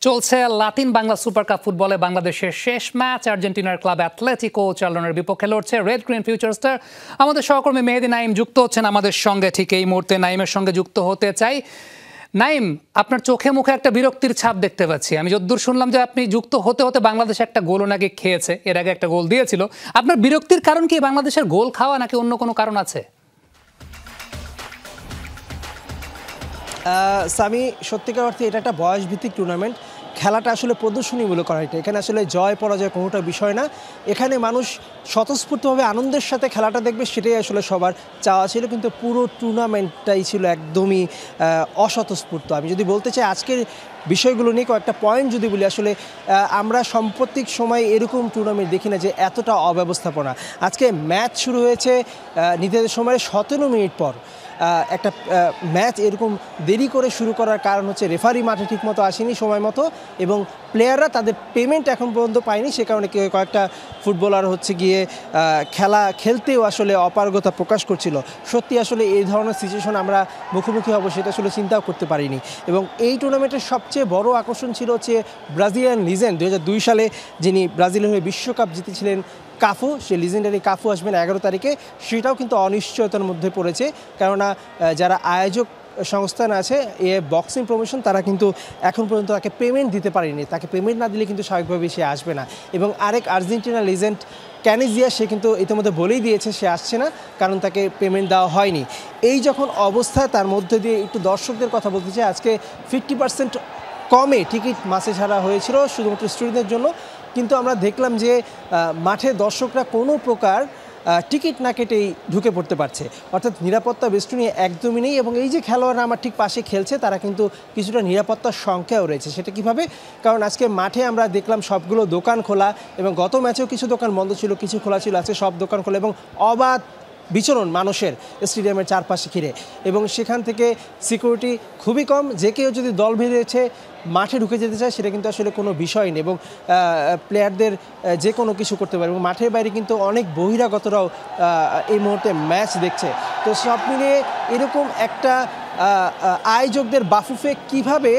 চলছে Latin Bangla super cup ফুটবলে বাংলাদেশের শেষ ম্যাচ আর্জেন্টিনার ক্লাব অ্যাথলেটিকো চালনের বিপক্ষে লড়ছে রেড গ্রিন ফিউচার স্টার। আমাদের সহকর্মী মেহেদী নাইম যুক্ত হচ্ছেন আমাদের সঙ্গে ঠিক এই মুহূর্তে। নাইমের সঙ্গে যুক্ত হতে চাই। নাইম, আপনার চোখে মুখে একটা বিরক্তির ছাপ দেখতে পাচ্ছি। আমি যতদূর শুনলাম যে আপনি যুক্ত হতে হতে বাংলাদেশ একটা গোলও নাকি খেয়েছে, এর আগে একটা গোল দিয়েছিল। আপনার বিরক্তির কারণ কি বাংলাদেশের গোল খাওয়া নাকি অন্য কোনো কারণ আছে? সামি, সত্যিকার অর্থে এটা একটা বয়সভিত্তিক টুর্নামেন্ট। খেলাটা আসলে প্রদর্শনীমূলক করা এটা, এখানে আসলে জয় পরাজয় কোনোটা বিষয় না। এখানে মানুষ স্বতঃস্ফূর্তভাবে আনন্দের সাথে খেলাটা দেখবে, সেটাই আসলে সবার চাওয়া ছিল। কিন্তু পুরো টুর্নামেন্টটাই ছিল একদমই অস্বতঃস্ফূর্ত। আমি যদি বলতে চাই আজকের বিষয়গুলো নিয়ে কয়েকটা পয়েন্ট যদি বলি, আসলে আমরা সাম্প্রতিক সময় এরকম টুর্নামেন্ট দেখি না যে এতটা অব্যবস্থাপনা। আজকে ম্যাচ শুরু হয়েছে নির্ধারিত সময়ের 17 মিনিট পর। একটা ম্যাচ এরকম দেরি করে শুরু করার কারণ হচ্ছে রেফারি মাঠে ঠিকমতো আসেনি সময় মতো, এবং প্লেয়াররা তাদের পেমেন্ট এখন পর্যন্ত পায়নি। সে কারণে কয়েকটা ফুটবলার হচ্ছে গিয়ে খেলা খেলতেও আসলে অপারগতা প্রকাশ করছিল। সত্যি আসলে এই ধরনের সিচুয়েশন আমরা মুখোমুখি হব সেটা আসলে চিন্তাও করতে পারিনি। এবং এই টুর্নামেন্টের সবচেয়ে বড় আকর্ষণ ছিল হচ্ছে ব্রাজিলিয়ান লিজেন্ড 2002 সালে যিনি ব্রাজিলের হয়ে বিশ্বকাপ জিতেছিলেন কাফু, সে লিজেন্ডারি কাফু আসবেন 11 তারিখে। সেটাও কিন্তু অনিশ্চয়তার মধ্যে পড়েছে, কেননা যারা আয়োজক সংস্থান আছে বক্সিং প্রমোশন, তারা কিন্তু এখন পর্যন্ত তাকে পেমেন্ট দিতে পারেনি। তাকে পেমেন্ট না দিলে কিন্তু স্বাভাবিকভাবেই সে আসবে না। এবং আরেক আর্জেন্টিনা লিজেন্ড ক্যানিজিয়া, সে কিন্তু ইতিমধ্যে বলেই দিয়েছে সে আসছে না, কারণ তাকে পেমেন্ট দেওয়া হয়নি। এই যখন অবস্থা, তার মধ্যে দিয়ে একটু দর্শকদের কথা বলতে চাই। আজকে 50% কমে টিকিট মাসে ছাড়া হয়েছিল শুধুমাত্র স্টুডেন্টদের জন্য। কিন্তু আমরা দেখলাম যে মাঠে দর্শকরা কোনো প্রকার টিকিট না কেটেই ঢুকে পড়তে পারছে, অর্থাৎ নিরাপত্তা বেষ্টনী একদমই নেই। এবং এই যে খেলোয়াড়রা আমার ঠিক পাশে খেলছে, তারা কিন্তু কিছুটা নিরাপত্তার সংখ্যাও রয়েছে। সেটা কিভাবে? কারণ আজকে মাঠে আমরা দেখলাম সবগুলো দোকান খোলা, এবং গত ম্যাচেও কিছু দোকান বন্ধ ছিল, কিছু খোলা ছিল। আজকে সব দোকান খোলা এবং অবাধ বিচরণ মানুষের স্টেডিয়ামের চারপাশে ঘিরে, এবং সেখান থেকে সিকিউরিটি খুবই কম। যে কেউ যদি দল বেঁধেছে মাঠে ঢুকে যেতে চায় সেটা কিন্তু আসলে কোনো বিষয় নেই, এবং প্লেয়ারদের যে কোনো কিছু করতে পারে। এবং মাঠের বাইরে কিন্তু অনেক বহিরাগতরাও এই মুহূর্তে ম্যাচ দেখছে। তো সব মিলিয়ে এরকম একটা আয়োজকদের বাফুফে কিভাবে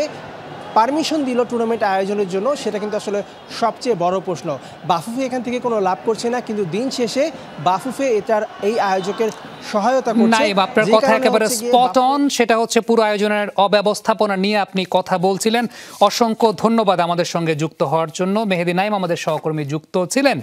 পারমিশন দিল টুর্নামেন্ট আয়োজনের জন্য, সেটা কিন্তু আসলে সবচেয়ে বড় প্রশ্ন। বাফুফে এখান থেকে কোনো লাভ করছে না, কিন্তু দিন শেষে বাফুফে এটার এই আয়োজকের সহায়তা করছে। আপনার কথা একেবারে স্পট অন। সেটা হচ্ছে পুরো আয়োজনের অব্যবস্থাপনা নিয়ে আপনি কথা বলছিলেন। অসংখ্য ধন্যবাদ আমাদের সঙ্গে যুক্ত হওয়ার জন্য। মেহেদী নাইম আমাদের সহকর্মী যুক্ত ছিলেন।